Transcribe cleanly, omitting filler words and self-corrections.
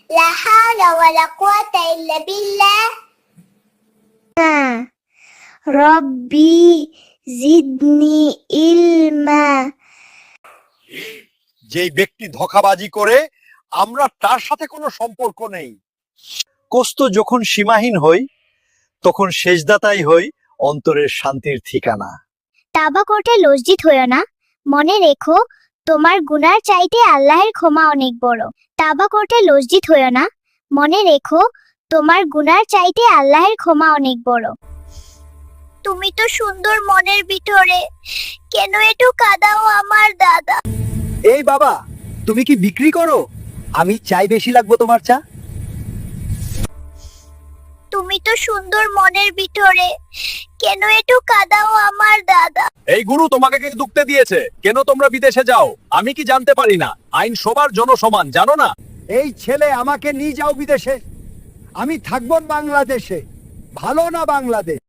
লা হাওলা ওয়ালা কুওয়াতা ইল্লা বিল্লাহ। রব্বি জিদনি ইলমা। যেই ব্যক্তি ধোঁকাবাজি করে আমরা তার সাথে কোনো সম্পর্ক নেই। কষ্ট যখন সীমাহীন হই তখন সেজদাতাই হই অন্তরের শান্তির ঠিকানা। তাওবা করতে লজ্জিত হইও না, মনে রেখো তোমার গুনার চাইতে আল্লাহর ক্ষমা অনেক বড়। তাওবা করতে লজ্জিত হইও না, মনে রেখো তোমার গুনার চাইতে আল্লাহর ক্ষমা অনেক বড়। তুমি তো সুন্দর মনের ভিতরে, কেন একটু কাঁদাও আমার দাদা? এই বাবা, তুমি কি বিক্রি করো? আমি চাই বেশি লাগবো তোমার চা। তুমি তো সুন্দর মনের ভিতরে, কেন একটু কাঁদাও আমার দাদা? এই গুরু তোমাকে কে দুঃখতে দিয়েছে? কেন তোমরা বিদেশে যাও? আমি কি জানতে পারি না? আইন সবার জন্য সমান, জানো না? এই ছেলে আমাকে নিয়ে যাও বিদেশে, আমি থাকবো বাংলাদেশে। ভালো না বাংলাদেশ?